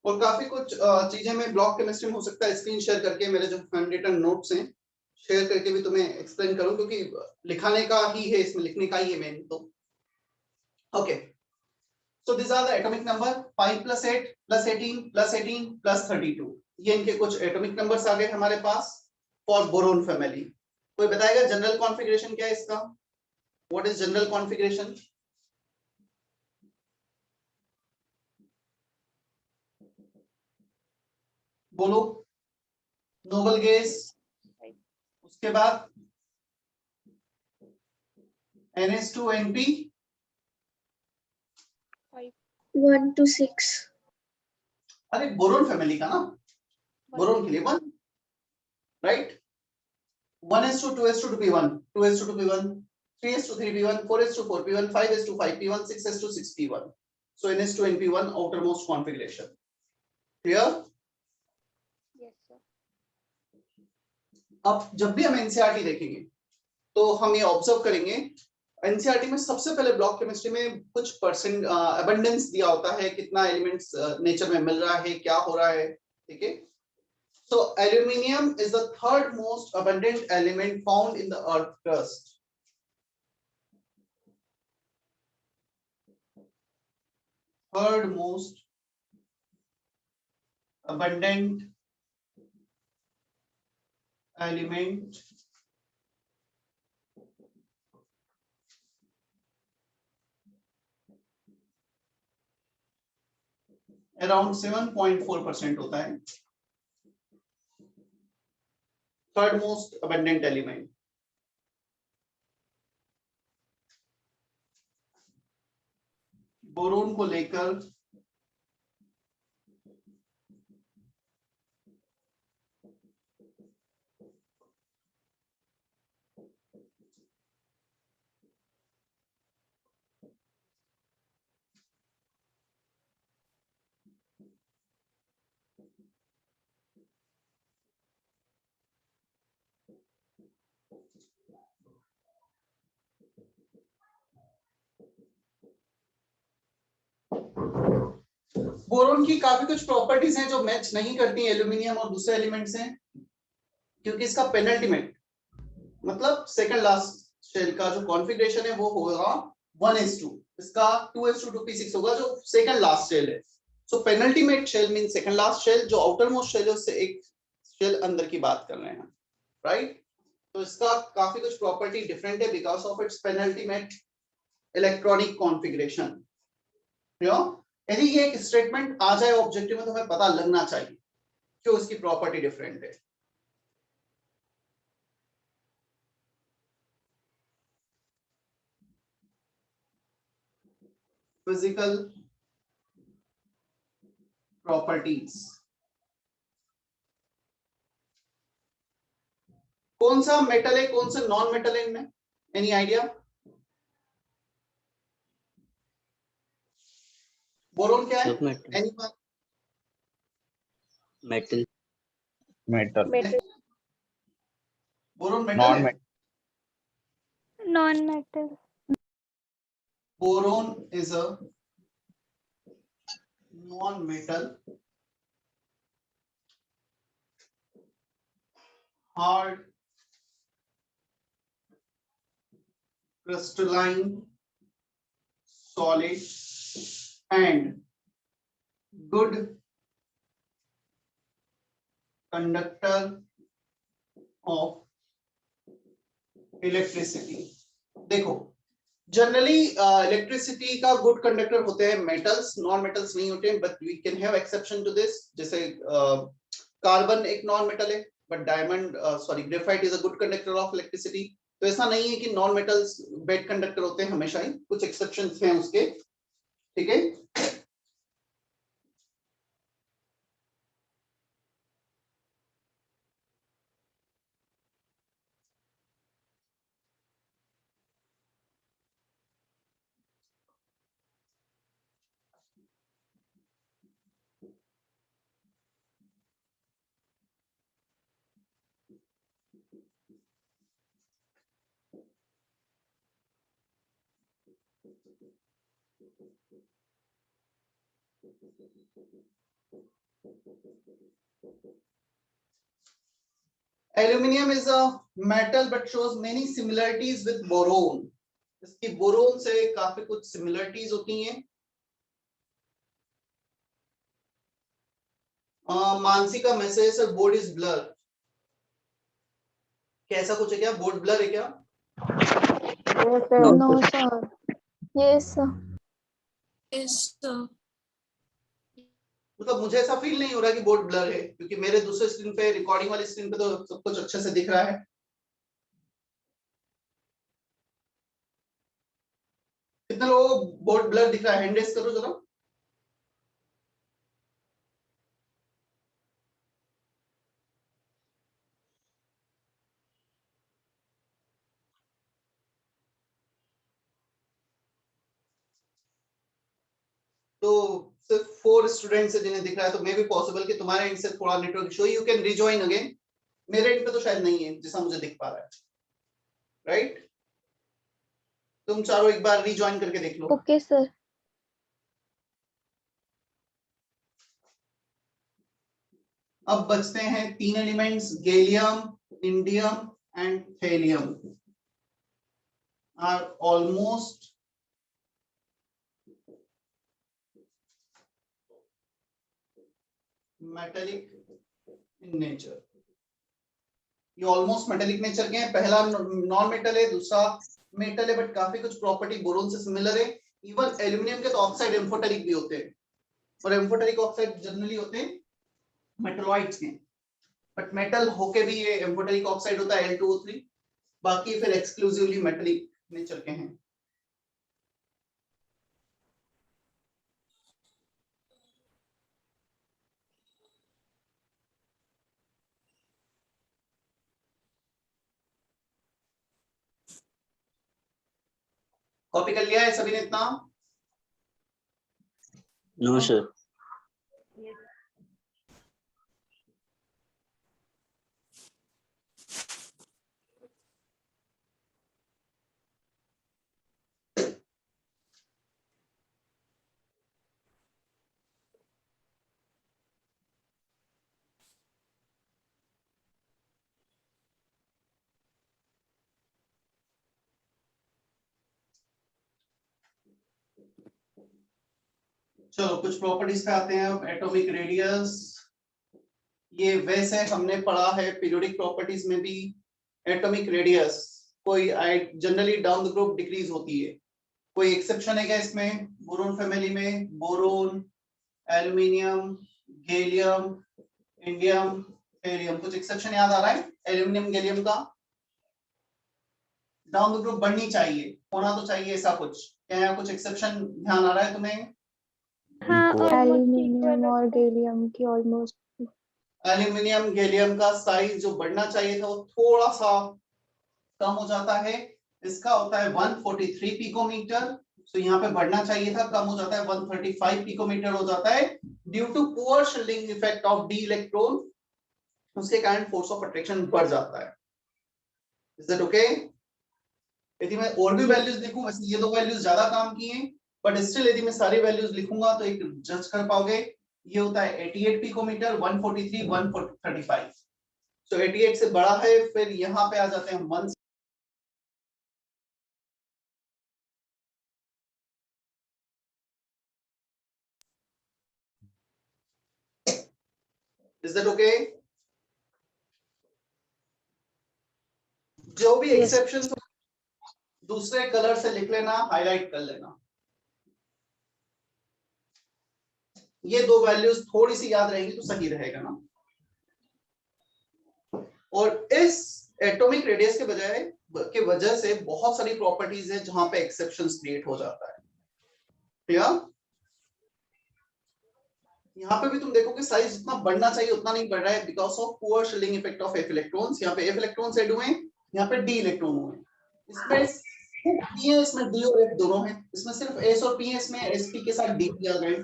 और काफी कुछ चीजें मैं ब्लॉक केमिस्ट्री में हो सकता है स्क्रीन शेयर करके मेरे जो हैंडरिटन नोट्स हैं शेयर करके भी तुम्हें एक्सप्लेन करूं, क्योंकि लिखाने का ही है, इसमें लिखने का ही है मेन। तो okay, so these are the atomic number 5 plus 8 plus 18 plus 18 plus 32। ये इनके कुछ एटॉमिक नंबर्स आ गए हमारे पास फॉर बोरोन फैमिली। कोई बताएगा जनरल कॉन्फ़िगरेशन क्या है इसका? What is general configuration? बोलो। नोबल गैस, उसके बाद NH2NP 1 to 6। अरे बोरोन फैमिली का ना, बोरोन के लिए 1, right? 1s2 2s2 2p1 2s2 2p1 3s2 3p1 4s2 4p1 5s2 5p1 6s2 6p1। so NH2NP1 outermost configuration। clear? Yes sir। अब जब भी हम एनसीईआरटी देखेंगे तो हम ये ऑब्जर्व करेंगे, एनसीईआरटी में सबसे पहले ब्लॉक केमिस्ट्री में कुछ परसेंट अबंडेंस दिया होता है, कितना एलिमेंट्स नेचर में मिल रहा है, क्या हो रहा है, ठीक है? So aluminium is the third most abundant element found in the earth crust। third most abundant element around 7.4% होता है। third most abundant element। Boron को लेकर बोरोन की काफी कुछ प्रॉपर्टीज हैं जो मैच नहीं करती एल्यूमिनियम और दूसरे एलिमेंट्स हैं, क्योंकि इसका पेनल्टीमेट मतलब सेकंड लास्ट शेल का जो कॉन्फ़िगरेशन है वो होगा 1s2, इसका 2s2 2p6 होगा जो सेकंड लास्ट शेल है। So penultimate shell mean second last shell, जो आउटर मोस्ट शेल है उससे एक शेल अंदर की बात कर रहे हैं, राइट? तो इसका काफी कुछ प्रॉपर्टी डिफरेंट है because of its penultimate electronic configuration. यदि ये एक स्टेटमेंट आ जाए ऑब्जेक्टिव में तो हमें पता लगना चाहिए क्यों इसकी प्रॉपर्टी डिफरेंट है। फिजिकल प्रॉपर्टीज, कौन सा मेटल है कौन सा नॉन मेटल है इनमें? Any idea? बोरोन क्या है? Any metal. Metal. Boron metal है? Non metal. Boron is a non metal, hard crystalline solid and good conductor of electricity। देखो जनरली इलेक्ट्रिसिटी का गुड कंडक्टर होते हैं मेटल्स, नॉन मेटल्स नहीं होते, but we can have exception to this. जैसे carbon एक non metal है but diamond sorry graphite is a good conductor of electricity. तो ऐसा नहीं है कि नॉन मेटल्स बेड कंडक्टर होते हैं हमेशा ही, कुछ एक्सेप्शंस हैं उसके, ठीक है? Aluminium is a metal but shows many similarities with boron. इसकी बोरोन से काफी कुछ सिमिलरिटीज होती हैं। मानसी का मैसेज है बोर्ड इज ब्लर, कैसा कुछ है क्या? बोर्ड ब्लर है क्या? No, sir. Yes, sir. Yes, sir. मतलब मुझे ऐसा फील नहीं हो रहा कि बोर्ड ब्लर है, क्योंकि मेरे दूसरे स्क्रीन पे, रिकॉर्डिंग वाली स्क्रीन पे तो सब कुछ अच्छे से दिख रहा है। कितने लोगों को बोर्ड ब्लर दिख रहा है? हैंड रेज करो जरा। तो सिर्फ 4 स्टूडेंट्स है जिन्हें दिख रहा है, तो मे बी पॉसिबल कि तुम्हारे एंड से थोड़ा network issue, you can rejoin again. मेरे एंड पे तो शायद नहीं है जैसा मुझे दिख पा रहा है, राइट? तुम चारों एक बार रिजॉइन करके देख लो। Okay, sir. अब बचते हैं 3 elements, gallium, indium and thallium are almost metallic in nature. ये ऑलमोस्ट मेटेलिक नेचर के हैं। पहला नॉन मेटल है, दूसरा मेटल है बट काफी कुछ प्रॉपर्टी बोरोन से सिमिलर है। इवन एल्यूमिनियम के तो ऑक्साइड एम्फोटेरिक भी होते हैं, और एम्फोटेरिक ऑक्साइड जनरली होते हैं मेटलॉइड्स के, बट मेटल होके भी ये एम्फोटेरिक ऑक्साइड होता है Al2O3। बाकी फिर एक्सक्लूसिवली मेटेलिक नेचर के हैं। कॉपी कर लिया है सभी ने इतना? No sir. चलो कुछ प्रॉपर्टीज पे आते हैं अब। एटॉमिक रेडियस, ये वैसे हमने पढ़ा है पीरियोडिक प्रॉपर्टीज में भी। एटॉमिक रेडियस कोई generally down the group decrease होती है। कोई एक्सेप्शन है क्या इसमें? बोरोन फैमिली में boron, aluminium, gallium, indium, thallium, कुछ एक्सेप्शन याद आ रहा है? एल्यूमिनियम गैलियम का डाउन द ग्रुप बढ़नी चाहिए, होना तो चाहिए ऐसा कुछ। क्या कुछ एक्सेप्शन ध्यान आ रहा है तुम्हें? एल्यूमिनियम और गैलियम की ऑलमोस्ट। एल्यूमिनियम गैलियम का साइज जो बढ़ना चाहिए था वो थोड़ा सा कम हो जाता है। इसका होता है 143 पिकोमीटर, तो यहाँ पे बढ़ना चाहिए था, कम हो जाता है 135 पिकोमीटर हो जाता है due to poor shielding effect of d electron. उसके कारण फोर्स ऑफ अट्रैक्शन बढ़ जाता है। Is that okay? यदि मैं और भी वैल्यूज लिखूं, वैसे ये 2 वैल्यूज ज्यादा काम की हैं, बट स्टिल यदि मैं सारी वैल्यूज लिखूंगा तो एक जज कर पाओगे। ये होता है 88 पिकोमीटर, 143, 135। तो 88 से बड़ा है, फिर यहाँ पे आ जाते हैं 1। Is that okay? जो भी एक्सेप्शन दूसरे कलर से लिख लेना, हाईलाइट कर लेना। ये 2 वैल्यूज थोड़ी सी याद रहेंगी तो सही रहेगा ना। और इस एटॉमिक रेडियस के वजह से बहुत सारी प्रॉपर्टीज है जहां पे एक्सेप्शंस क्रिएट हो जाता है। यहाँ पे भी तुम देखो कि साइज जितना बढ़ना चाहिए उतना नहीं बढ़ रहा है because of poor shielding effect of F electrons. यहाँ पे एफ इलेक्ट्रॉन्स ऐड हुए, यहाँ पे डी इलेक्ट्रॉन हुए। इसमें पी है, इसमें डी और एफ दोनों है। इसमें सिर्फ एस और पी है, इसमें एसपी के साथ डी भी आ गए।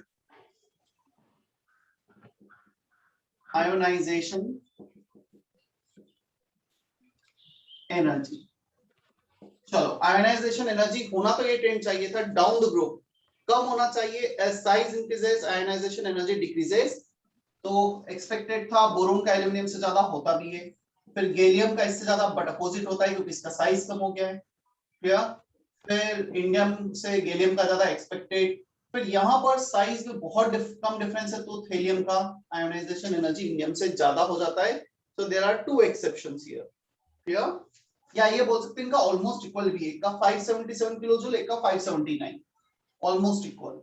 आयोनाइजेशन एनर्जी, चलो आयोनाइजेशन एनर्जी होना तो ये ट्रेंड चाहिए था डाउन द ग्रुप, कम होना चाहिए। As size increases ionization energy decreases. तो एक्सपेक्टेड था बोरोन का एल्यूमिनियम से ज्यादा होता भी है, फिर गैलियम का इससे ज्यादा बट अपोजिट होता है क्योंकि इसका साइज कम हो गया है, फिर इंडियम से गैलियम का ज्यादा एक्सपेक्टेड, फिर यहाँ पर साइज में बहुत कम डिफरेंस है तो थेलियम का आयोनाइजेशन एनर्जी इंडियम से ज्यादा हो जाता है। So there are two exceptions here, या ये बोल सकते हैं इनका ऑलमोस्ट इक्वल भी है, एक का 577 किलो जूल, एक का 579, ऑलमोस्ट इक्वल।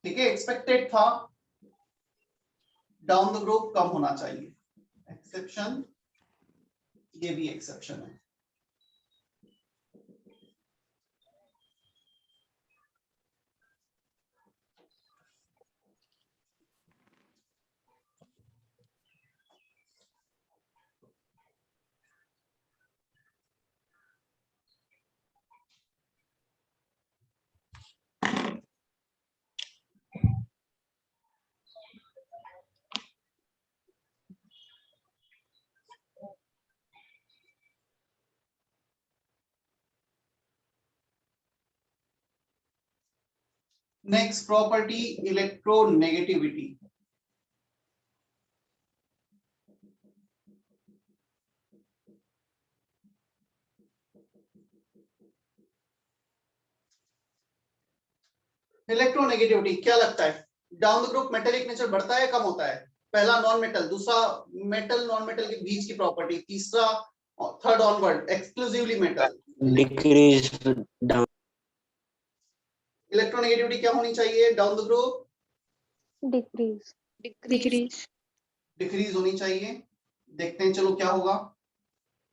ठीक है, एक्सपेक्टेड था डाउन द ग्रुप कम होना चाहिए, एक्सेप्शन, ये भी एक्सेप्शन है। Next property electronegativity. इलेक्ट्रोनेगेटिविटी क्या लगता है, down the group metallic nature बढ़ता है कम होता है? पहला नॉन मेटल, दूसरा मेटल नॉन मेटल के बीच की प्रॉपर्टी, तीसरा third onward exclusively metal, decrease down. Electronegativity क्या होनी चाहिए down the group? Decrease. Decrease. Decrease होनी चाहिए। देखते हैं चलो क्या होगा।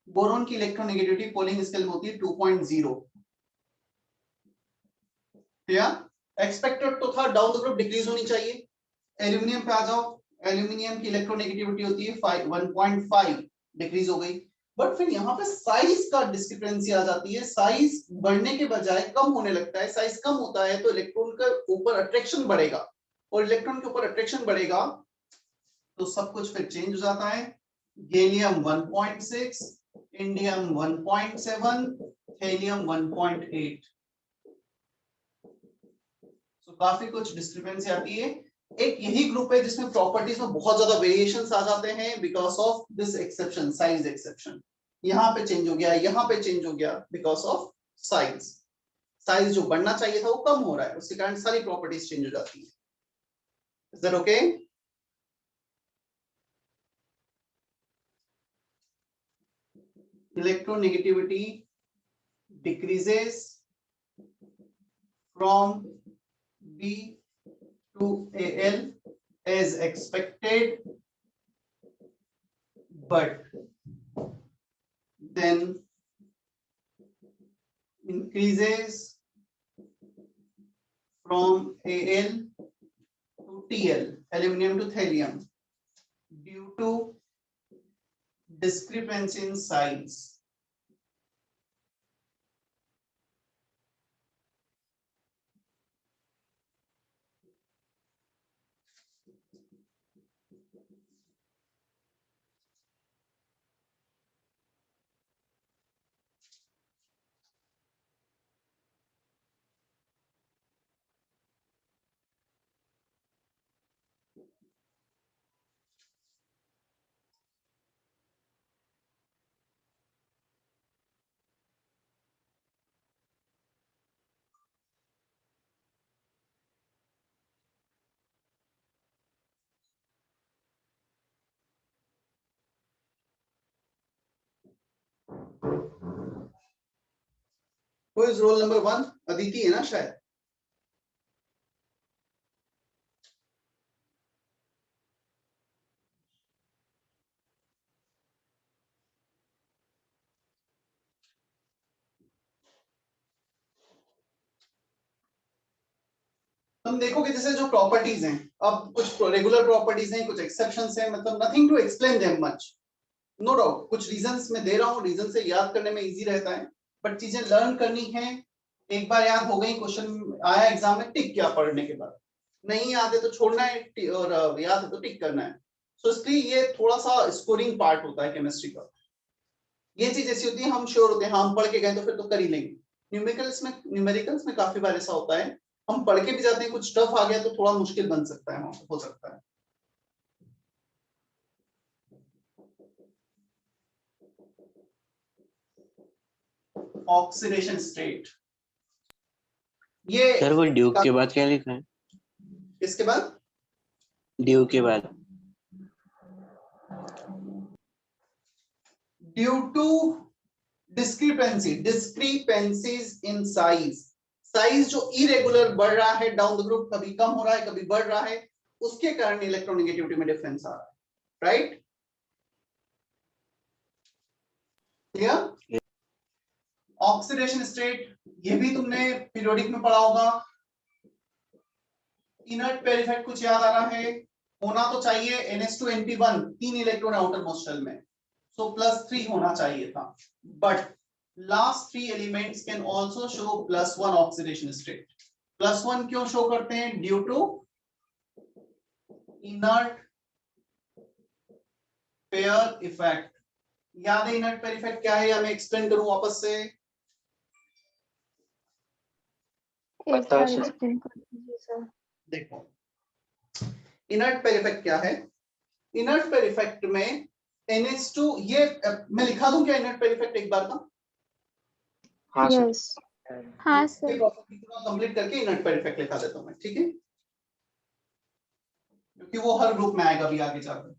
बोरोन की इलेक्ट्रोनेगेटिविटी पोलिंग स्केल में होती है 2.0, एक्सपेक्टेड तो था डाउन द ग्रुप डिक्रीज होनी चाहिए। एल्यूमिनियम पे आ जाओ, एल्यूमिनियम की इलेक्ट्रोनेगेटिविटी होती है 1.5, डिक्रीज हो गई। बट फिर यहाँ पे साइज का डिस्क्रिपेंसी आ जाती है, साइज बढ़ने के बजाय कम होने लगता है। साइज कम होता है तो इलेक्ट्रॉन के ऊपर अट्रैक्शन बढ़ेगा, और इलेक्ट्रॉन के ऊपर अट्रैक्शन बढ़ेगा तो सब कुछ फिर चेंज हो जाता है। गैलियम 1.6, इंडियम 1.7, हेलियम 1.8, तो काफी कुछ डिस्क्रिपेंसी आती है। एक यही ग्रुप है जिसमें प्रॉपर्टीज में बहुत ज्यादा वेरिएशंस आ जाते हैं because of this exception, size exception. यहाँ पे चेंज हो गया, यहाँ पे चेंज हो गया बिकॉज ऑफ साइज। साइज जो बढ़ना चाहिए था वो कम हो रहा है, उसके कारण सारी प्रॉपर्टीज चेंज हो जाती है। Is that okay? Electronegativity decreases from B to Al as expected, but then increases from Al to Tl, aluminum to thallium, due to discrepancy in size. Who is roll number 1? Aditi है ना शायद? तुम देखोगे जैसे जो प्रॉपर्टीज हैं, अब कुछ रेगुलर प्रॉपर्टीज हैं, कुछ एक्सेप्शंस हैं, मतलब nothing to explain them much, no doubt. कुछ रीजंस मैं दे रहा हूँ, रीजन से याद करने में इजी रहता है, बट चीजें लर्न करनी है। एक बार याद हो गई, क्वेश्चन आया एग्जाम में, टिक किया पढ़ने के बाद, नहीं याद है तो छोड़ना है, और याद है तो टिक करना है। सो इसलिए ये थोड़ा सा स्कोरिंग पार्ट होता है केमिस्ट्री का। ये चीज ऐसी होती है हम श्योर होते हैं, हम पढ़ के गए तो फिर तो कर ही लेंगे। न्यूमेरिकल्स में काफी बार ऐसा होता है हम पढ़ के भी जाते हैं, कुछ टफ आ गया तो थोड़ा मुश्किल बन सकता है, हो सकता है। ऑक्सीडेशन स्टेट, ये सर वो ड्यूक के बाद क्या लिखा है? इसके बाद ड्यूक के बाद due to discrepancies in size जो इरेगुलर बढ़ रहा है डाउन द ग्रुप, कभी कम हो रहा है कभी बढ़ रहा है, उसके कारण इलेक्ट्रोनेगेटिविटी में डिफरेंस आ रहा है, राइट? क्लियर? ऑक्सीडेशन स्टेट, ये भी तुमने पीरियोडिक में पढ़ा होगा। इनर्ट पेयर इफेक्ट कुछ याद आ रहा है? होना तो चाहिए NH2 3 electron outer most shell में, सो +3 होना चाहिए था, but last 3 elements can also show +1 oxidation state. +1 क्यों शो करते हैं? Due to inert pair effect. याद है इनर्ट पेयर इफेक्ट क्या है, या मैं एक्सप्लेन करूं वापस से? एक बार एक्सप्लेन कर दीजिए सर। देखो इनर्ट पेयर इफेक्ट क्या है। इनर्ट पेयर इफेक्ट में NH2, ये मैं लिखा दूं क्या इनर्ट पेयर इफेक्ट एक बार का? हाँ सर। यस हाँ सर। कंप्लीट करके इनर्ट पेयर इफेक्ट लिखा देता हूं मैं, ठीक है, क्योंकि वो हर ग्रुप में आएगा भी आगे जाकर।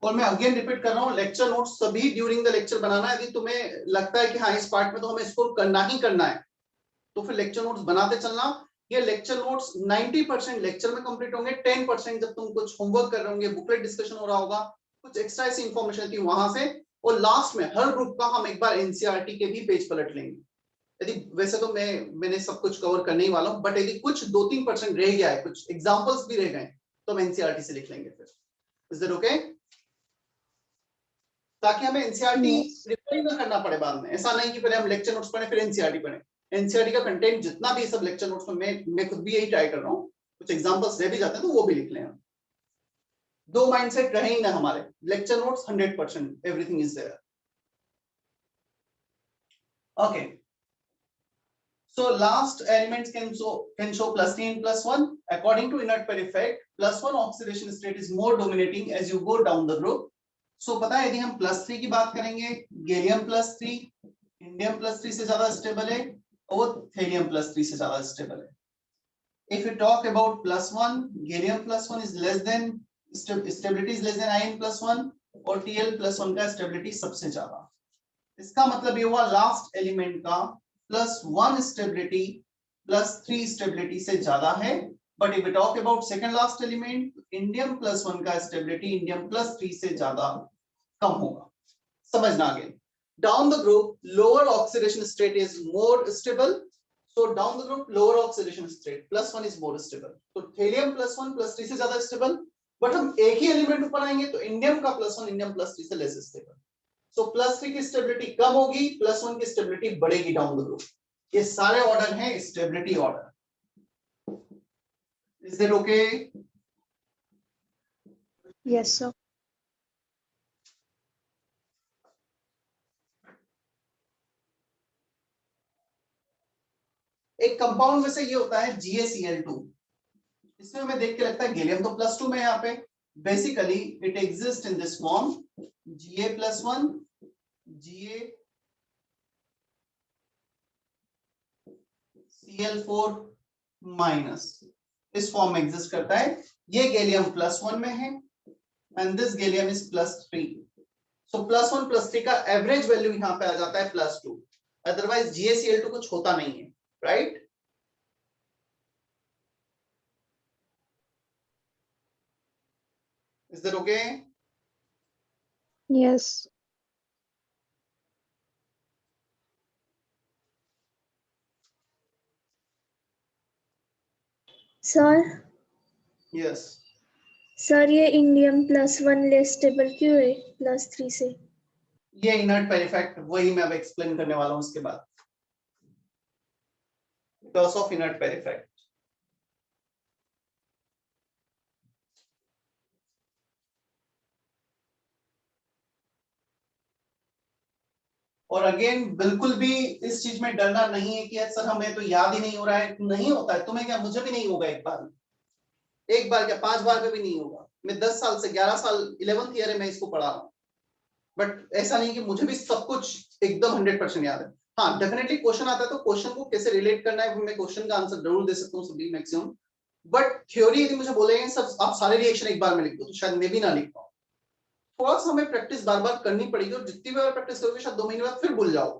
और मैं अगेन रिपीट कर रहा हूँ, लेक्चर नोट्स सभी ड्यूरिंग द लेक्चर बनाना। यदि तुम्हें लगता है कि हाँ इस पार्ट में तो हमें स्कोर करना ही करना है, तो फिर लेक्चर नोट्स बनाते चलना। ये लेक्चर नोट्स 90% लेक्चर में कंप्लीट होंगे, 10% जब तुम कुछ होमवर्क कर रहे होंगे, बुकलेट डिस्कशन हो रहा होगा, कुछ एक्स्ट्रा ऐसी इंफॉर्मेशन थी वहां से, और लास्ट में हर ग्रुप का हम एक बार एनसीईआरटी के भी पेज पलट लेंगे। यदि वैसे तो मैंने सब कुछ कवर करने ही वाला हूँ, बट यदि कुछ 2-3% रह गया है, कुछ एग्जाम्पल्स भी रह गए, तो हम एनसीईआरटी से लिख लेंगे फिर। Is that okay? ताकि हमें एनसीईआरटी रिफर ना करना पड़े बाद में। ऐसा नहीं कि पहले हम लेक्चर नोट्स पढ़े फिर एनसीईआरटी पढ़े। एनसीईआरटी का कंटेंट जितना भी सब लेक्चर नोट्स में, मैं खुद भी यही ट्राई कर रहा हूँ, कुछ एग्जांपल्स रह भी जाते हैं तो वो भी लिख लें हम। दो माइंडसेट रहे ही ना हमारे, lecture notes 100%, everything is there. Okay, so last elements can show +3 and +1 according to inert pair effect. +1 oxidation state is more dominating as you go down the group. So पता है, यदि हम +3 की बात करेंगे, गैलियम +3 इंडियम +3 से ज्यादा stable है, और थेलियम +3 से ज्यादा स्टेबल है। If you talk about +1, gallium +1 is less than, stability is less than iron +1, और Tl+1 का स्टेबिलिटी सबसे ज्यादा। इसका मतलब ये हुआ लास्ट एलिमेंट का +1 स्टेबिलिटी +3 स्टेबिलिटी से ज्यादा है। But if we talk about second last element, indium +1 का स्टेबिलिटी इंडियम +3 से ज्यादा कम होगा। समझना आगे। Down the group lower oxidation state is more stable, so down the group lower oxidation state +1 is more stable. तो थेलियम +1 +3 से ज्यादा stable, but हम एक ही एलिमेंट ऊपर आएंगे तो इंडियम का +1 इंडियम +3 से लेस स्टेबल। सो +3 की स्टेबिलिटी कम होगी, +1 की स्टेबिलिटी बढ़ेगी डाउन द ग्रुप। ये सारे ऑर्डर हैं stability order. Is that okay? Yes sir. एक कंपाउंड में से ये होता है GaCl2। इसमें हमें देख के लगता है गैलियम तो +2 में, यहाँ पे basically it exist in this form Ga+1 GaCl4- इस फॉर्म में एग्जिस्ट करता है। ये गैलियम +1 में है एंड दिस गैलियम इज +3। सो +1 +3 का एवरेज वैल्यू यहाँ पे आ जाता है +2। अदरवाइज GaCl2 कुछ होता नहीं है, right? Is that okay? Yes sir Yes. Sir ये इंडियम +1 लेस स्टेबल क्यों है +3 से? ये इनर्ट पेयर इफेक्ट वही मैं अब एक्सप्लेन करने वाला हूं उसके बाद। Because of inert pair effect. और अगेन बिल्कुल भी इस चीज में डरना नहीं है कि सर हमें तो याद ही नहीं हो रहा है, नहीं होता है। तुम्हें क्या, मुझे भी नहीं होगा एक बार क्या 5 बार में भी नहीं होगा। मैं 10 साल से 11 साल 11th ईयर है मैं इसको पढ़ा रहा हूँ, बट ऐसा नहीं कि मुझे भी सब कुछ एकदम 100% याद है। हाँ डेफिनेटली क्वेश्चन आता है तो क्वेश्चन को कैसे रिलेट करना है मैं क्वेश्चन का आंसर जरूर दे सकता हूँ सभी मैक्सिमम, बट थ्योरी यदि मुझे बोलेंगे सब आप सारे रिएक्शन एक बार में लिख दो तो शायद मैं भी ना लिख पाऊँ। थोड़ा सा हमें प्रैक्टिस बार बार करनी पड़ेगी और जितनी बार प्रैक्टिस करोगे शायद 2 महीने बाद फिर भूल जाओ।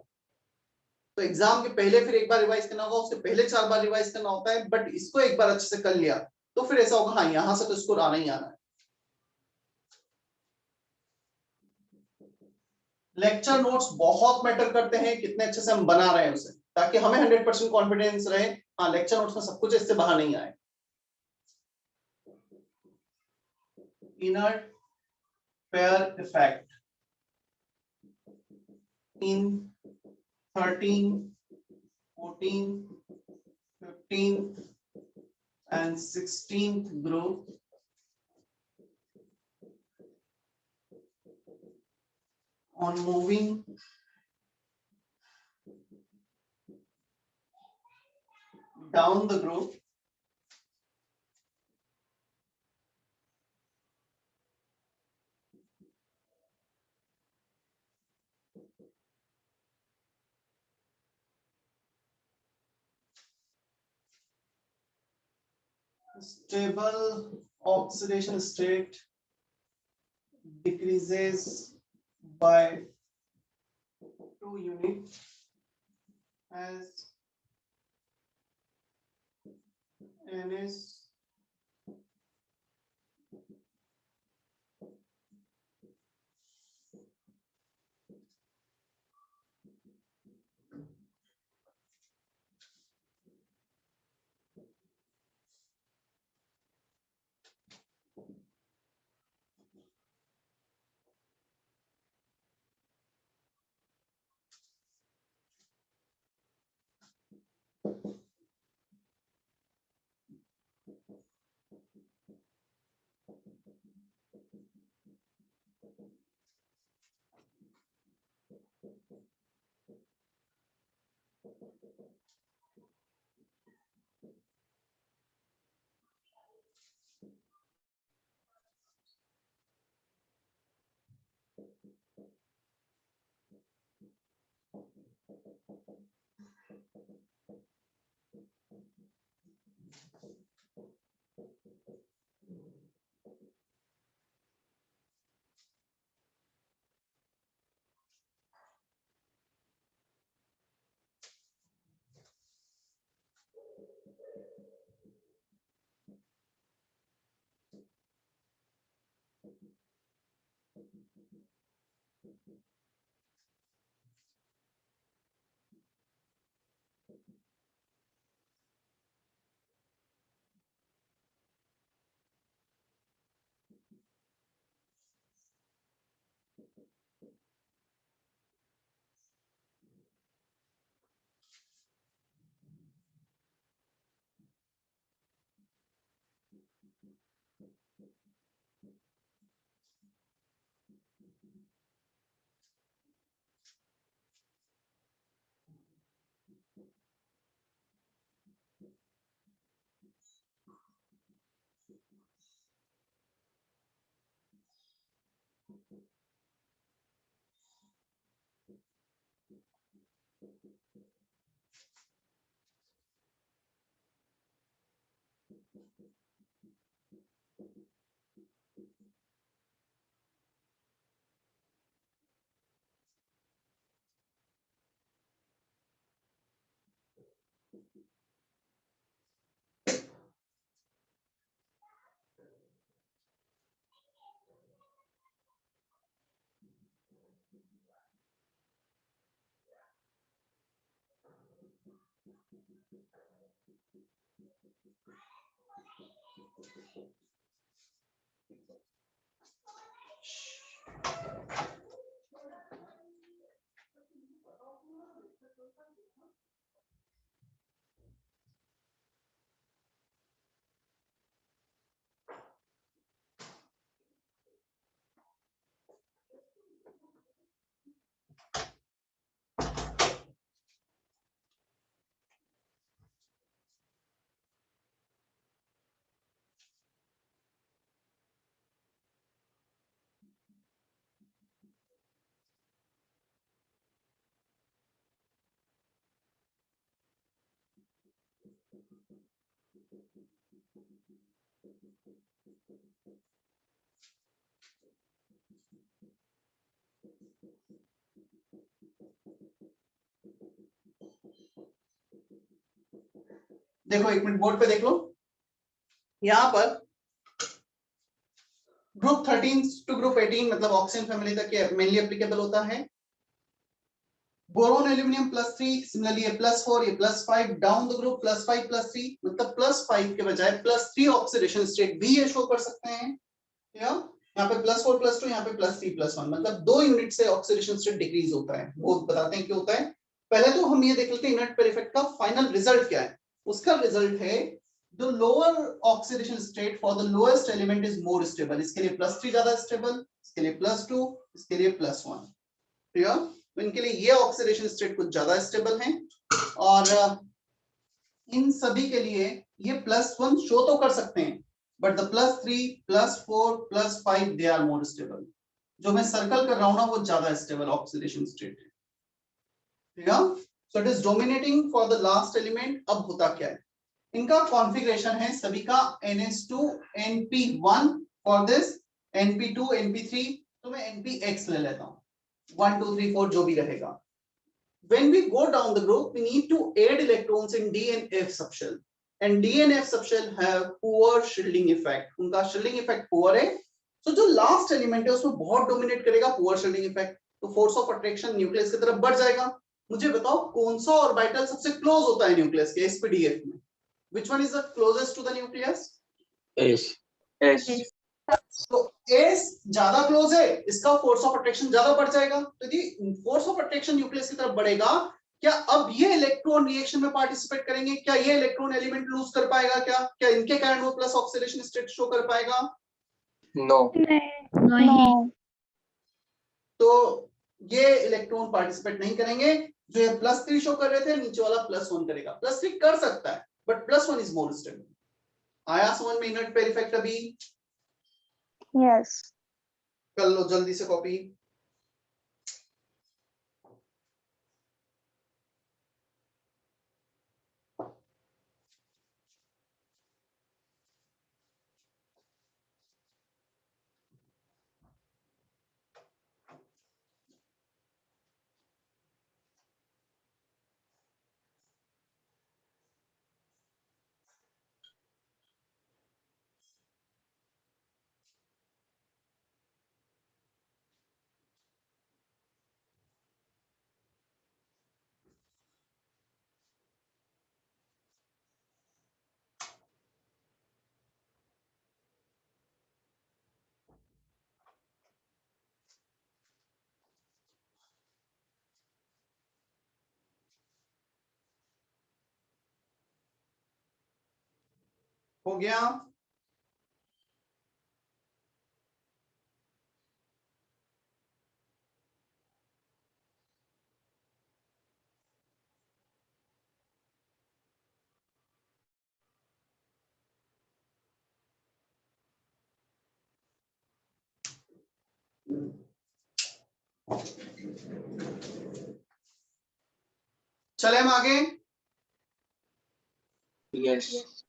तो एग्जाम के पहले फिर एक बार रिवाइज करना होगा, उसके पहले 4 बार रिवाइज करना होता है, बट इसको एक बार अच्छे से कर लिया तो फिर ऐसा होगा हाँ यहां से तो इसको आना ही आना है। लेक्चर नोट्स बहुत मैटर करते हैं कितने अच्छे से हम बना रहे हैं उसे, ताकि हमें 100% कॉन्फिडेंस रहे हाँ लेक्चर नोट्स में सब कुछ इससे बाहर नहीं आए। Inner pair effect in 13, 14, 15 and 16th group on moving down the group stable oxidation state decreases by 2 units as NS देखो एक मिनट बोर्ड पे देख लो, यहां पर ग्रुप 13 टू ग्रुप 18 मतलब ऑक्सीजन फैमिली तक मेनली एप्लीकेबल होता है। बोरोन एल्यूमिनियम +3, सिमिलरली ये +4, ये +5, डाउन द ग्रुप +5 +3 मतलब +5 के बजाय +3 ऑक्सीडेशन स्टेट भी ये शो कर सकते हैं। यहाँ पे +4 +2, यहाँ पे +3 +1 मतलब 2 यूनिट से ऑक्सीडेशन स्टेट डिक्रीज होता है। वो बताते हैं क्यों होता है। पहले तो हम ये देख लेते हैं इनर्ट पेयर इफेक्ट का फाइनल रिजल्ट क्या है। उसका रिजल्ट है the lower oxidation state for the lowest element is more stable। इसके लिए +3 ज्यादा स्टेबल, इसके लिए +2, इसके लिए +1। क्लियर? तो इनके लिए ये ऑक्सीडेशन स्टेट कुछ ज्यादा स्टेबल है और इन सभी के लिए ये +1 शो तो कर सकते हैं but the +3 +4 +5 they are more stable. जो मैं सर्कल कर रहा हूं ना वो ज्यादा स्टेबल ऑक्सीडेशन स्टेट है। ठीक है? So it is dominating for the last element. अब होता क्या है, इनका कॉन्फ़िगरेशन है सभी का NH2 NP1 for this, NP2 NP3, तो मैं NPX ले लेता हूं, 1 2 3 4 जो भी रहेगा। When we go down the group, we need to add electrons in D and F subshell, and D and F subshell have poor shielding effect। उनका shielding effect poor है, so जो last element है उसमें बहुत dominate करेगा poor shielding effect, तो force of attraction nucleus की तरफ बढ़ जाएगा। मुझे बताओ कौन सा ऑर्बिटल सबसे क्लोज होता है न्यूक्लियस के sp-df में? Which one is the closest to the nucleus? S। तो S ज्यादा क्लोज है, इसका फोर्स ऑफ अट्रैक्शन ज्यादा बढ़ जाएगा। तो यदि फोर्स ऑफ अट्रैक्शन न्यूक्लियस की तरफ बढ़ेगा, क्या अब ये इलेक्ट्रॉन रिएक्शन में पार्टिसिपेट करेंगे? क्या ये इलेक्ट्रॉन एलिमेंट लूज कर पाएगा? क्या इनके कारण वो प्लस ऑक्सीडेशन स्टेट शो कर पाएगा? नो। नहीं। तो ये इलेक्ट्रॉन पार्टिसिपेट नहीं करेंगे। जो ये +3 शो कर रहे थे, नीचे वाला +1 करेगा। +3 कर सकता है बट +1 इज मोर स्टेबल। आया समझ में इनर्ट पेयर इफेक्ट? अभी यस। कर लो जल्दी से कॉपी। हो गया? चले हम आगे। Yes.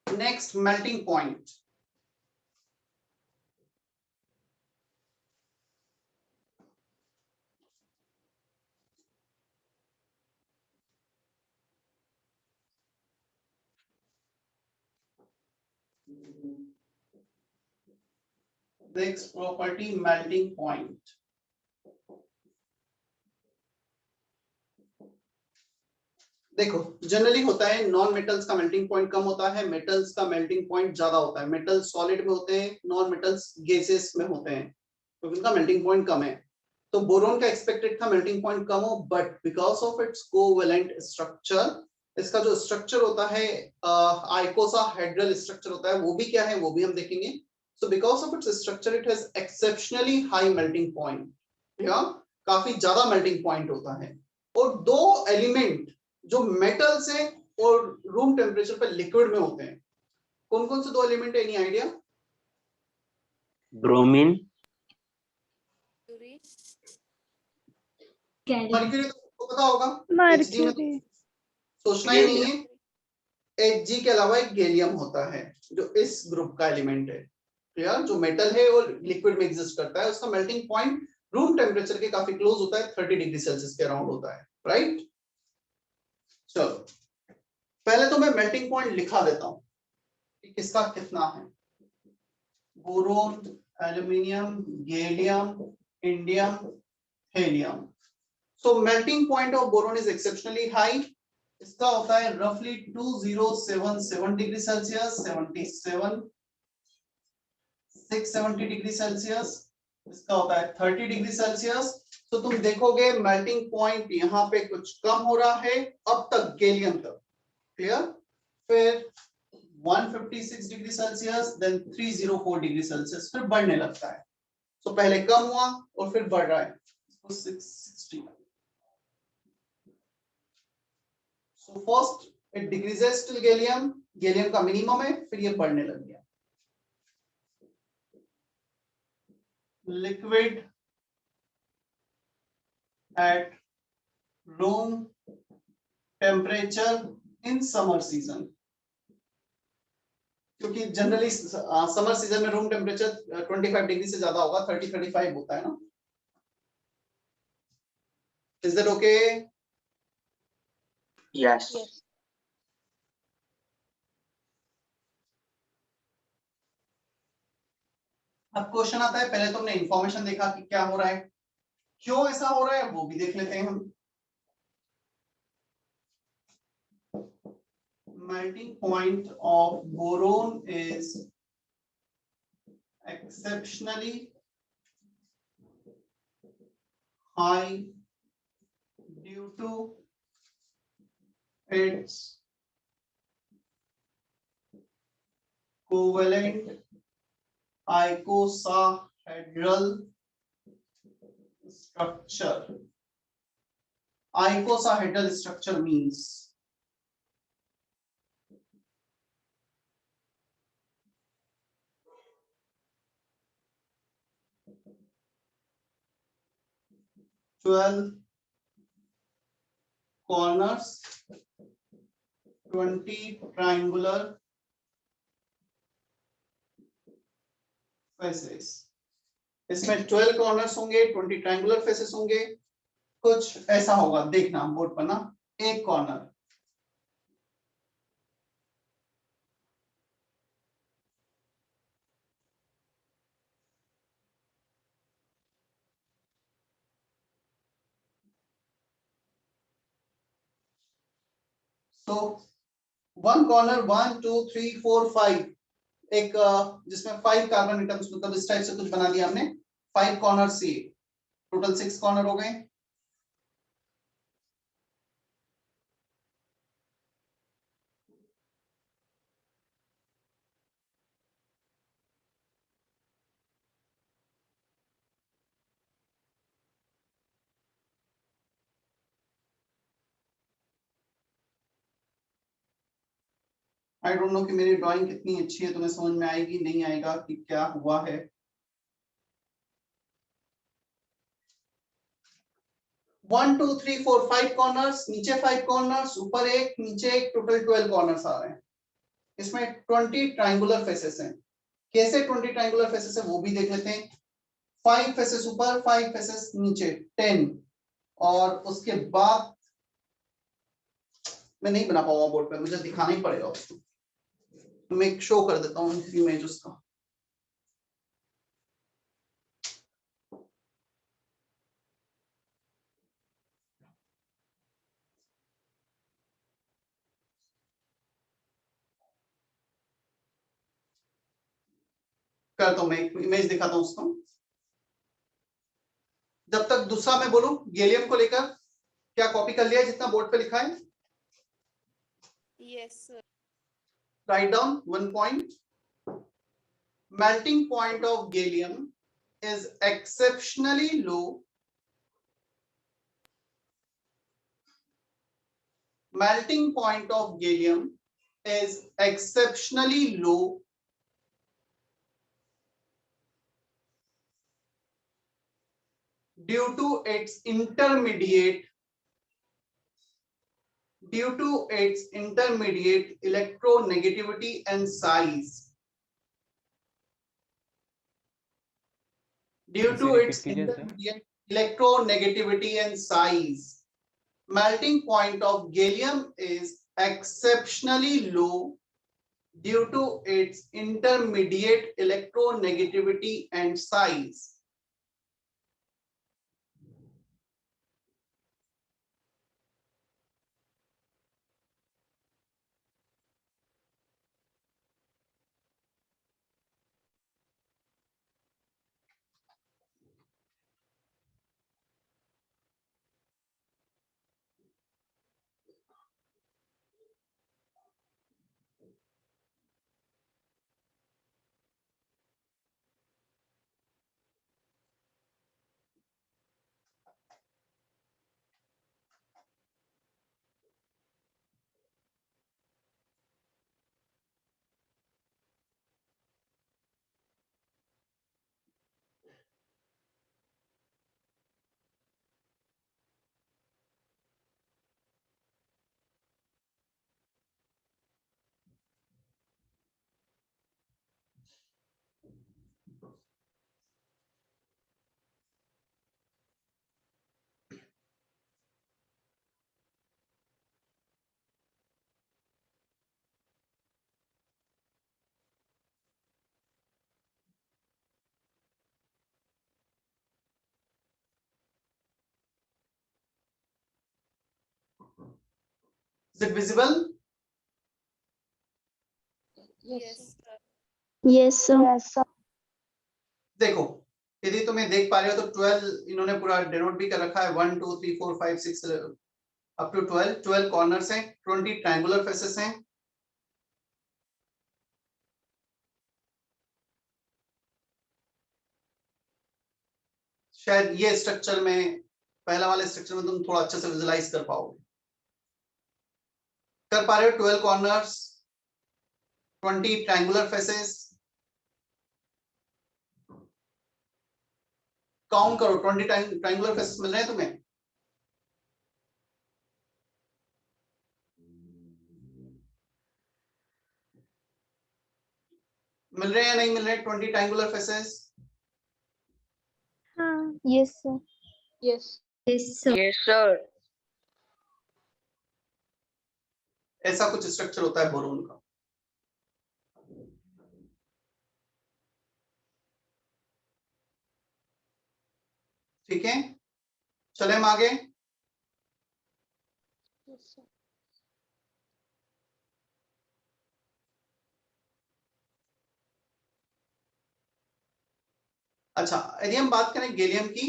Next melting point. Next property melting point। देखो जनरली होता है नॉन मेटल्स का मेल्टिंग पॉइंट कम होता है, मेटल्स का मेल्टिंग पॉइंट ज्यादा होता है। मेटल्स सॉलिड में होते हैं, नॉन मेटल्स गैसेस में होते हैं, तो उनका मेल्टिंग पॉइंट कम है। तो बोरोन का एक्सपेक्टेड था मेल्टिंग पॉइंट कम हो, but because of its covalent structure, इसका जो स्ट्रक्चर होता है आइकोसाहेड्रल स्ट्रक्चर होता है, वो भी क्या है वो भी हम देखेंगे। So because of its structure it has exceptionally high melting point, काफी ज्यादा मेल्टिंग पॉइंट होता है। और दो एलिमेंट जो मेटल्स हैं और रूम टेम्परेचर पर लिक्विड में होते हैं, कौन कौन से दो एलिमेंट है? Any idea? Bromine. मर्क्यूरी तो पता होगा, Hg में मर्क्यूरी सोचना ही नहीं Gallium. है। Hg के अलावा एक गैलियम होता है जो इस ग्रुप का एलिमेंट है। क्लियर? जो मेटल है और लिक्विड में एग्जिस्ट करता है, उसका मेल्टिंग पॉइंट रूम टेम्परेचर के काफी क्लोज होता है, 30 डिग्री सेल्सियस के अराउंड होता है, राइट? चलो पहले तो मैं मेल्टिंग पॉइंट लिखा देता हूं कि किसका कितना है। Boron, aluminium, gallium, indium, helium. So melting point of boron is exceptionally high. इसका होता है roughly 2077 degree Celsius, 77 670 degree Celsius. इसका होता है 30 डिग्री सेल्सियस। तो तुम देखोगे मेल्टिंग पॉइंट यहाँ पे कुछ कम हो रहा है अब तक गैलियम तक। क्लियर? फिर 156 degree Celsius, then 304 degree Celsius, फिर बढ़ने लगता है। तो पहले कम हुआ और फिर बढ़ रहा है 660। So first it decreases till gallium, gallium का मिनिमम है, फिर ये बढ़ने लग गया। Liquid at room temperature in summer season, क्योंकि जनरली समर सीजन में रूम टेम्परेचर 25 डिग्री से ज्यादा होगा, 30-35 होता है ना। Is that okay? Yes. अब क्वेश्चन आता है, पहले तुमने इंफॉर्मेशन देखा कि क्या हो रहा है, क्यों ऐसा हो रहा है वो भी देख लेते हैं हम। Melting point of boron is exceptionally high due to its covalent icosahedral structure. Icosahedral structure means corners, 20 triangular faces. इसमें 12 कॉर्नर्स होंगे, 20 ट्रायंगुलर फेसेस होंगे। कुछ ऐसा होगा, देखना बोर्ड पर ना, एक कॉर्नर तो वन कॉर्नर 1 2 3 4 5, एक जिसमें 5 कार्बन एटम्स, मतलब इस टाइप से कुछ बना दिया हमने। 5 कॉर्नर सी, टोटल 6 कॉर्नर हो गए। आई डोंट नो कि मेरी ड्राइंग कितनी अच्छी है, तुम्हें समझ में आएगी नहीं आएगा कि क्या हुआ है। 1 2 3 4 5 कॉर्नर्स, नीचे 5 कॉर्नर्स, ऊपर एक, नीचे एक, टोटल 12 कॉर्नर्स आ रहे हैं। इसमें 20 ट्रायंगुलर फेसेस हैं। कैसे 20 ट्रायंगुलर फेसेस है वो भी देख लेते हैं। 5 फेसेस ऊपर, 5 फेसेस नीचे, 10। और उसके बाद मैं नहीं बना पाऊंगा बोर्ड पे, मुझे दिखाना ही पड़ेगा उसको। मैं एक शो कर देता हूँ इमेज उसका। करता हूँ, मैं एक इमेज दिखाता हूँ उसको। जब तक दूसरा मैं बोलूं गैलियम को लेकर, क्या कॉपी कर लिया जितना बोर्ड पे लिखा है? Yes, sir. Write down one point. Melting point of gallium is exceptionally low. Melting point of gallium is exceptionally low due to its intermediate electronegativity and size. Due to its intermediate electronegativity and size, melting point of gallium is exceptionally low due to its intermediate electronegativity and size. Is it visible? Yes, sir. Yes, sir. देखो, यदि तुम्हें देख पा रहे हो तो 12 इन्होंने पूरा डिनोट भी कर रखा है, 1 2 3 4 5 6 अप टू 12 कॉर्नर्स हैं, 20 ट्रायंगुलर फेसेस हैं। शायद ये स्ट्रक्चर में, पहला वाले स्ट्रक्चर में तुम थोड़ा अच्छे से विजुलाइज कर पाओगे। कर पा रहे हो? 12 कॉर्नर्स, 20 ट्रायंगुलर फेसेस, काउंट करो, 20 ट्रायंगुलर फेसेस मिल रहे हैं तुम्हें? मिल रहे हैं या नहीं मिल रहे? 20 ट्रायंगुलर फेसेस। हाँ, yes, sir. Yes. Yes, sir. Yes, sir. ऐसा कुछ स्ट्रक्चर होता है बोरोन का। ठीक है, चले हम आगे। Yes, sir. अच्छा, यदि हम बात करें गैलियम की,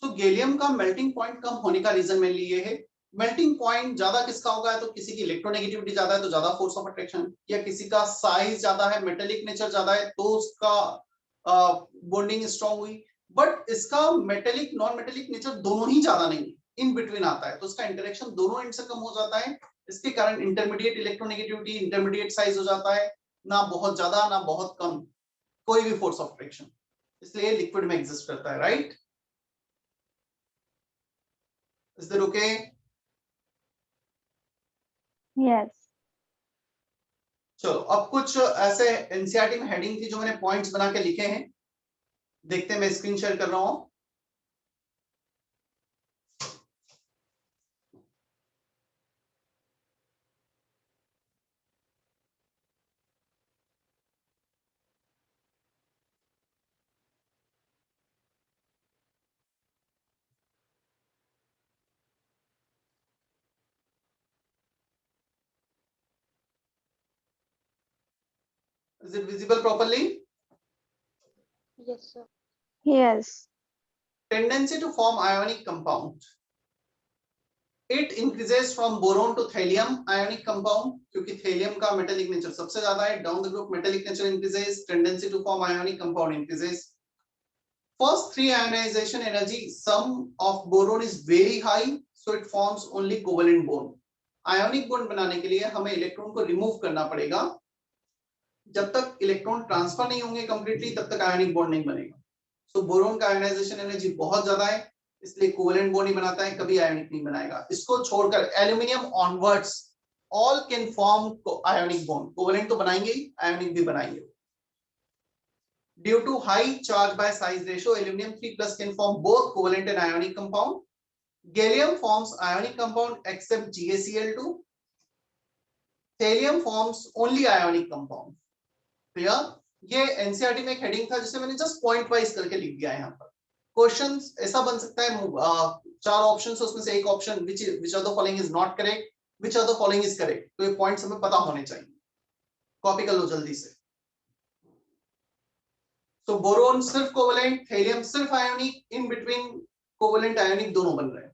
तो गैलियम का मेल्टिंग पॉइंट कम होने का रीजन मेनली ये है। मेल्टिंग पॉइंट ज्यादा किसका होगा? तो किसी की इलेक्ट्रोनेगेटिविटी ज्यादा है तो ज्यादा फोर्स ऑफ अट्रैक्शन, या किसी का साइज ज्यादा है, मेटेलिक नेचर ज्यादा है तो उसका बॉन्डिंग स्ट्रांग हुई। बट इसका मेटेलिक नॉन मेटेलिक नेचर दोनों ही ज्यादा नहीं है, इन बिटवीन आता है, तो उसका इंटरेक्शन दोनों एंड से कम हो जाता है। इसके कारण इंटरमीडिएट इलेक्ट्रोनेगेटिविटी, इंटरमीडिएट साइज हो जाता है, ना बहुत ज्यादा ना बहुत कम, कोई भी फोर्स ऑफ अट्रैक्शन, इसलिए लिक्विड में एग्जिस्ट करता है। Right, is that okay? Yes. चलो, अब कुछ ऐसे एनसीईआरटी में हेडिंग थी जो मैंने पॉइंट्स बना के लिखे हैं, देखते हैं, मैं स्क्रीन शेयर कर रहा हूं। Is it visible properly? Yes, sir. Yes. Tendency to form ionic compound. It increases from boron to thallium ionic compound, क्योंकि thallium का metallic nature सबसे ज्यादा है। Down the group metallic nature increases, tendency to form ionic compound increases. First three ionization energy, sum of boron is very high, so it forms only covalent bond. Ionic bond बनाने के लिए हमें electron को remove करना पड़ेगा। जब तक electron transfer नहीं होंगे कंप्लीटली, तब तक आयनिक बॉन्ड नहीं बनेगा। सो बोरोन का आयनाइजेशन एनर्जी बहुत ज्यादा है, इसलिए कोवेलेंट बॉन्ड ही बनाता है, कभी आयोनिक नहीं बनाएगा। इसको छोड़कर aluminium onwards all can form ionic bond, covalent तो बनाएंगे ही, आयोनिक भी बनाएंगे। Due to high charge by size ratio, aluminum 3+ can form both covalent and ionic compound. Gallium forms ionic compound except GaCl2. Thallium forms only ionic compound. Clear? ये NCERT में एक heading था जिसे मैंने जस्ट पॉइंट वाइज करके लिख दिया है यहाँ पर। क्वेश्चन ऐसा बन सकता है, 4 ऑप्शन है उसमें से एक option which of the following is not correct, which of the following is correct, तो ये पॉइंट्स हमें पता होने चाहिए। कॉपी कर लो जल्दी से। तो बोरोन सिर्फ कोवेलेंट, थेलियम सिर्फ ionic, in between covalent ionic दोनों बन रहे हैं।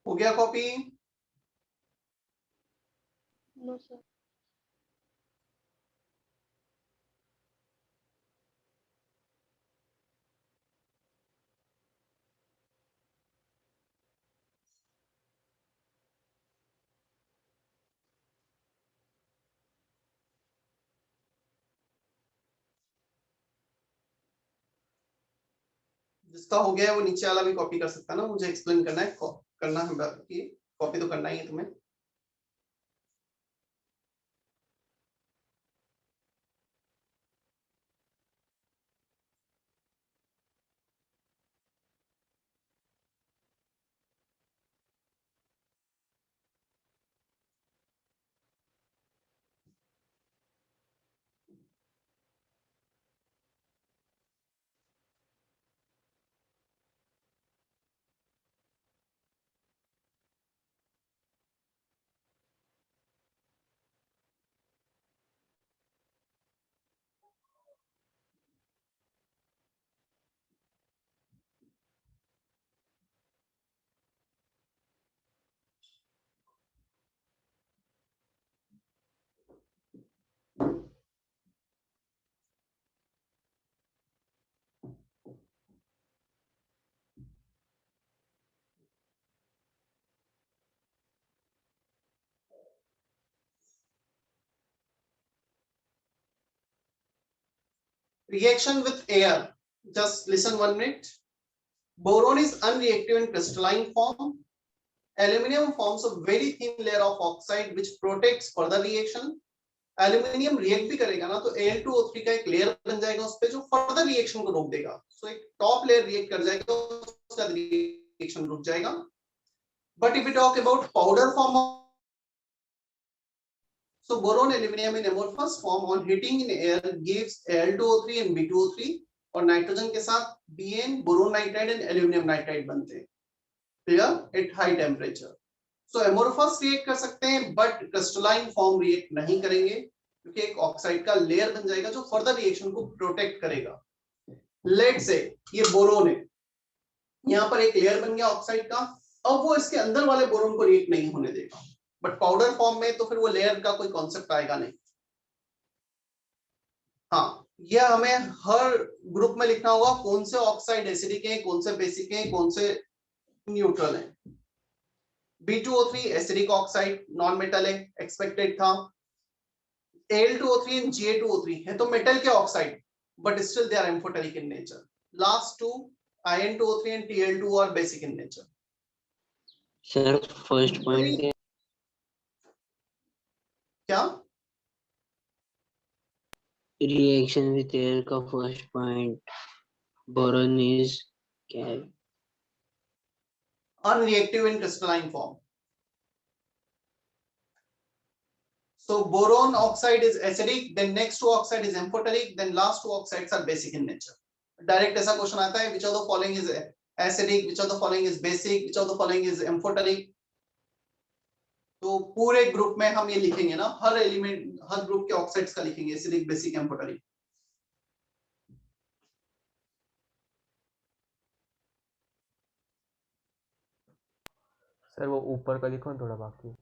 हो गया कॉपी? No, sir. जिसका हो गया है वो नीचे वाला भी कॉपी कर सकता है ना, मुझे एक्सप्लेन करना है, करना है बाकी कॉपी तो करना ही है तुम्हें। Reaction with air. Just listen 1 minute. Boron is unreactive in crystalline form. Aluminium forms a very thin layer of oxide which protects further reaction. Aluminium react भी करेगा ना तो Al2O3 का एक लेयर बन जाएगा उस पे जो फर्दर रिएक्शन को रोक देगा। सो एक टॉप लेयर रिएक्ट कर जाएगा, उसका रिएक्शन रुक जाएगा। But if we talk about powder form, so boron aluminum in amorphous form on heating in air gives Al2O3 and B2O3 और नाइट्रोजन के साथ Bn boron nitride and aluminium nitride बनते हैं। Clear? At high temperature. So amorphous react कर सकते हैं but crystalline form react नहीं करेंगे क्योंकि एक ऑक्साइड का लेयर बन जाएगा जो फर्दर रिएक्शन को प्रोटेक्ट करेगा। लेट्स से ये बोरोन है, यहाँ पर एक लेयर बन गया ऑक्साइड का, अब वो इसके अंदर वाले बोरोन को रिएक्ट नहीं होने देगा, बट पाउडर फॉर्म में तो फिर वो लेयर का कोई कॉन्सेप्ट आएगा नहीं। हाँ, यह हमें हर ग्रुप में लिखना होगा कौन से ऑक्साइड एसिडिक हैं, कौन से बेसिक हैं, कौन से न्यूट्रल हैं। B2O3 acidic oxide non metal है, एक्सपेक्टेड था। Al2O3 एंड Ga2O3 है तो मेटल के oxide but still they are amphoteric in nature. Last two In2O3 and Tl2 are basic in nature. Sir first point क्या? Reaction with air का first point boron is क्या है? Unreactive in crystalline form. So boron oxide is acidic, then next two oxide is amphoteric, then last two oxides are basic in nature. Direct ऐसा question आता है, which of the following is acidic, which of the following is basic, which of the following is amphoteric. तो पूरे group में हम ये लिखेंगे ना, हर एलिमेंट हर ग्रुप के ऑक्साइड्स का लिखेंगे, एसिडिक, बेसिक, एम्फोटरिक। सर वो ऊपर का लिखो ना थोड़ा बाकी।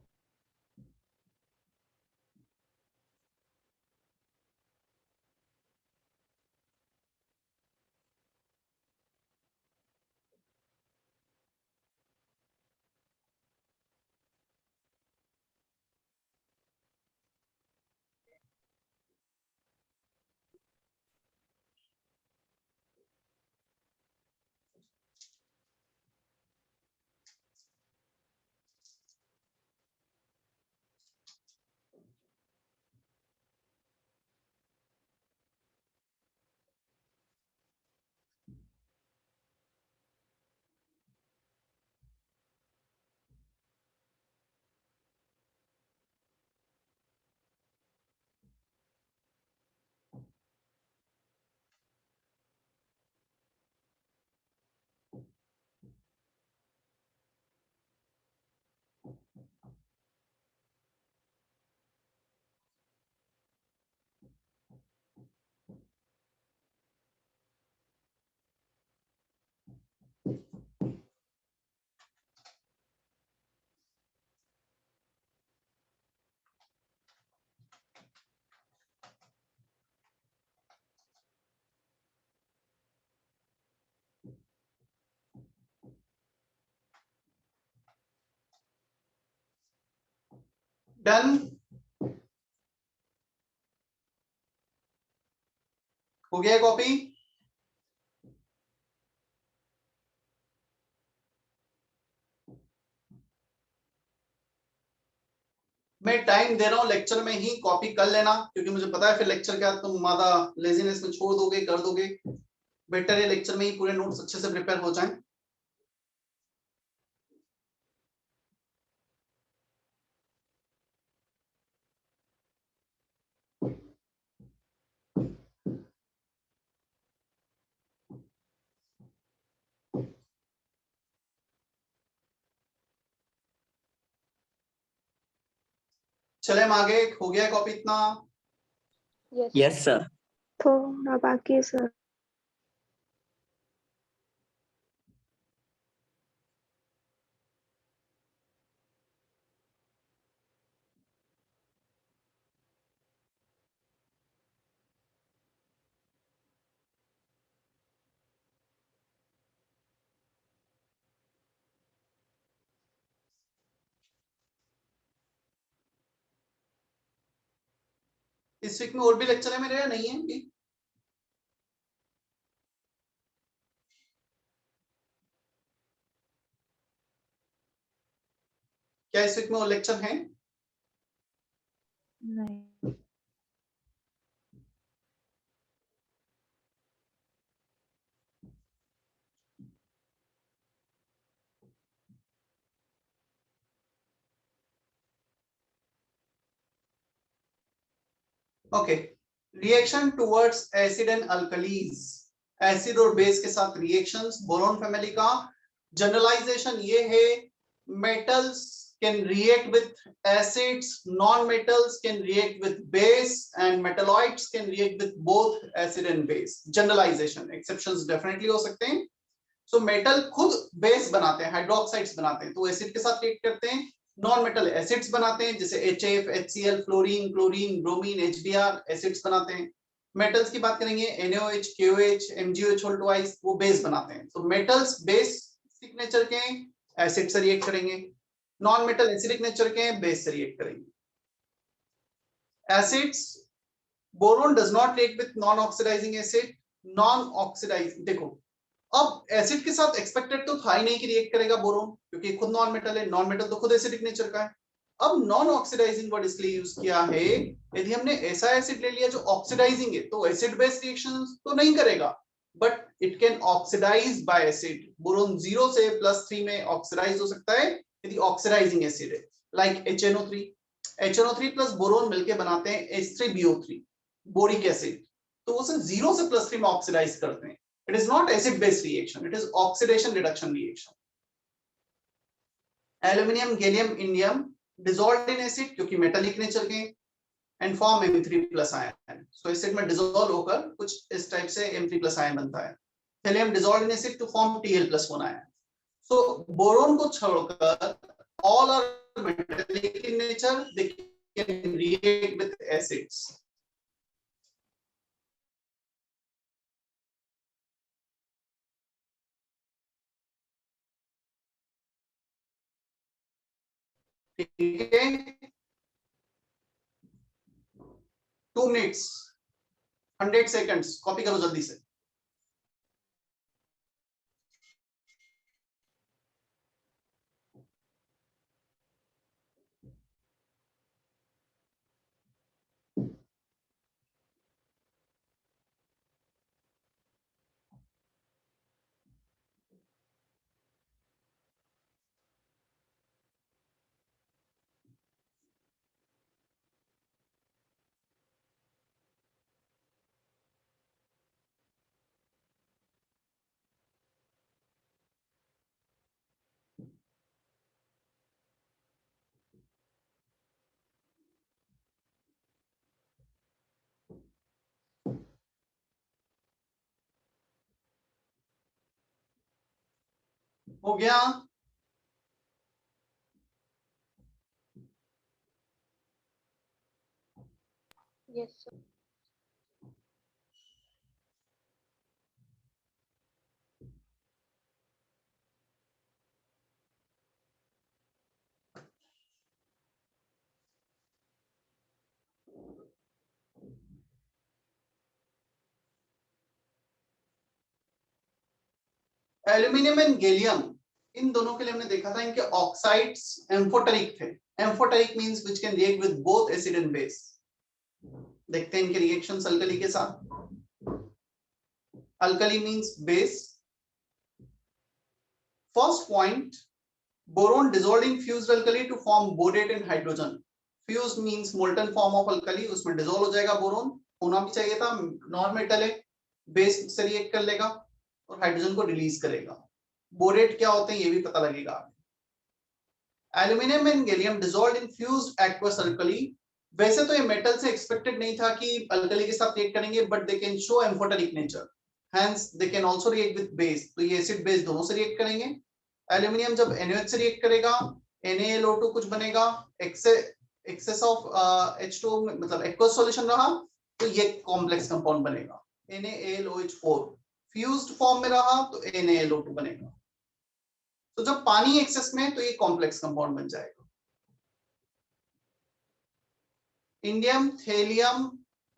डन हो गया कॉपी? मैं टाइम दे रहा हूँ, लेक्चर में ही कॉपी कर लेना, क्योंकि मुझे पता है फिर लेक्चर के बाद तुम मादा लेजीनेस में छोड़ दोगे, कर दोगे। बेटर है लेक्चर में ही पूरे नोट्स अच्छे से प्रिपेयर हो जाएं। चले हम आगे, हो गया कॉपी इतना? Yes sir. थोड़ा बाकी है सर। इस वीक में और भी लेक्चर है मेरे या नहीं है? क्या इस वीक में और लेक्चर हैं? नहीं। Okay, reaction towards acid and alkalis, acid और बेस के साथ रिएक्शंस, बोरॉन फैमिली का जनरलाइजेशन ये है, metals can react with acids, non-metals can react with base, and metalloids can react with both acid and base. Generalization, exceptions definitely हो सकते हैं। So metal खुद base बनाते हैं, हाइड्रोक्साइड्स बनाते हैं, तो एसिड के साथ रिएक्ट करते हैं। नॉन मेटल एसिड्स बनाते हैं, जैसे HF, HCl, fluorine, chlorine, bromine, HBr acids बनाते हैं। मेटल्स की बात करेंगे, NaOH, KOH, MgOH whole twice, वो बेस बनाते हैं। तो मेटल्स बेस सिग्नेचर के एसिड से रिएक्ट करेंगे, नॉन मेटल एसिडिक नेचर के बेस से रिएक्ट करेंगे। Acids, boron does not react with non oxidizing acid, non oxidizing, देखो अब एसिड के साथ एक्सपेक्टेड तो था ही नहीं कि रिएक्ट करेगा बोरोन, क्योंकि खुद नॉन मेटल है, नॉन मेटल तो खुद एसिडिक नेचर का है। अब नॉन ऑक्सीडाइजिंग वर्ड इसलिए यूज किया है, यदि हमने ऐसा एसिड ले लिया जो ऑक्सीडाइजिंग है तो एसिड बेस रिएक्शंस तो नहीं करेगा, but it can oxidize by acid. Boron 0 से +3 में ऑक्सीडाइज हो सकता है यदि ऑक्सीडाइजिंग एसिड है, like HNO3। HNO3 plus boron मिलके बनाते हैं H3BO3, बोरिक एसिड, तो उसे 0 से +3 में ऑक्सीडाइज करते हैं। It is not acid base reaction, it is oxidation reduction reaction. Aluminium, gallium, indium, dissolved in acid क्योंकि मेटालिक नेचर के, and form M3+ ion. So acid में डिसॉल्व होकर कुछ इस टाइप से M3+ आयन बनता है। Helium dissolved in acid to form Tl+1 ion. So boron को छोड़कर all are metallic in nature, they can react with acids. ठीक है, 2 मिनट्स 100 सेकंड्स, कॉपी करो जल्दी से। हो गया? Yes, sir. Aluminium and gallium, इन दोनों के लिए हमने देखा था इनके ऑक्साइड्स एम्फोटेरिक थे। Amphoteric means which can react with both acid and base. देखते हैं इनके रिएक्शंस अल्कली के साथ। Alkali means base. First point, boron dissolved in fused alkali to form borate and hydrogen. Fused means molten form of alkali, उसमें dissolve हो जाएगा boron, होना भी चाहिए था, नॉन मेटल है, बेस से रिएक्ट कर लेगा और हाइड्रोजन को रिलीज करेगा। बोरेट क्या होते हैं ये भी पता लगेगा। Aluminium and gallium dissolved in fused aqueous alkali. वैसे तो ये मेटल से एक्सपेक्टेड नहीं था कि अल्कली के साथ रिएक्ट करेंगे, but they can show amphoteric nature, hence they can also react with base. तो ये एसिड बेस दोनों से रिएक्ट करेंगे। एल्यूमिनियम जब NaOH से रिएक्ट करेगा, NaLO2 कुछ बनेगा, एक्सेस ऑफ H2 मतलब एक्वस सॉल्यूशन रहा तो ये कॉम्प्लेक्स कंपाउंड बनेगा NaAlOH4। फ्यूज्ड फॉर्म में रहा तो NaLO2 बनेगा। तो जब पानी एक्सेस में तो ये कॉम्प्लेक्स कंपाउंड बन जाएगा। Indium thallium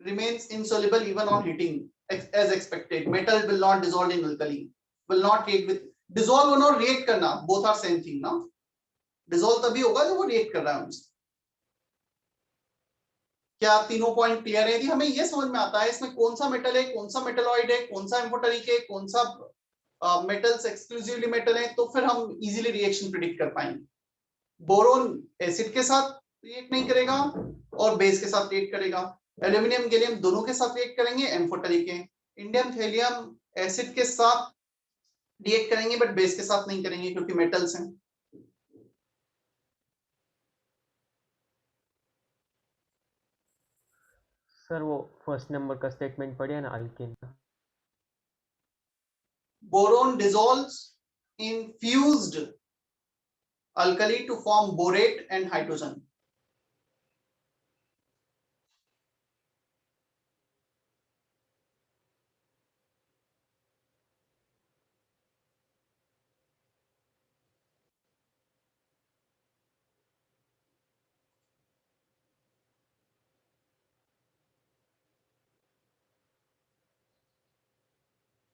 remains insoluble even on heating as expected. Metal will not dissolve in alkali, will not react with, dissolve और not react करना, both are same thing ना। dissolve तभी होगा जब वो react कर रहा है हमसे। क्या तीनों पॉइंट क्लियर है? यदि हमें ये समझ में आता है इसमें कौन सा मेटल है, कौन सा मेटलॉइड है, कौन सा एम्फोटेरिक है, कौन सा मेटल्स एक्सक्लूसिवली मेटल है, तो फिर हम इजीली रिएक्शन प्रिडिक्ट कर पाएंगे। बोरोन एसिड के साथ रिएक्ट नहीं करेगा और बेस के साथ रिएक्ट करेगा। एल्यूमिनियम गैलियम दोनों के साथ रिएक्ट करेंगे, एम्फोटेरिक है। इंडियम थेलियम एसिड के साथ रिएक्ट करेंगे बट बेस के साथ नहीं करेंगे क्योंकि मेटल्स हैं। सर वो फर्स्ट नंबर का स्टेटमेंट पढ़िए ना, अल्केन का। Boron dissolves in fused alkali to form borate and hydrogen.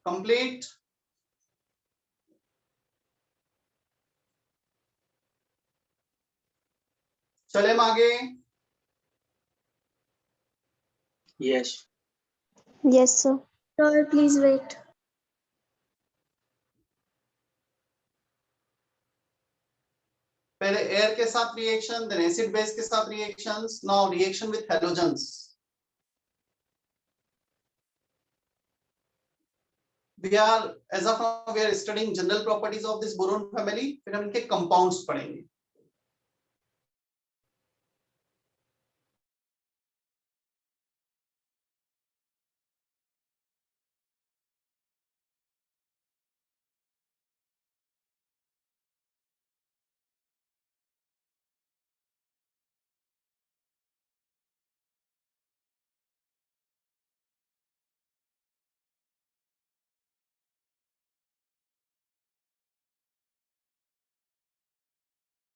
Complete. चले हम आगे। Yes. Yes, sir. Sir, please wait. पहले एयर के साथ रिएक्शन, देन एसिड बेस के साथ reactions, now reaction with halogens. We are as of now we are studying general properties of this boron family, फिर हम इनके कंपाउंड्स पढ़ेंगे।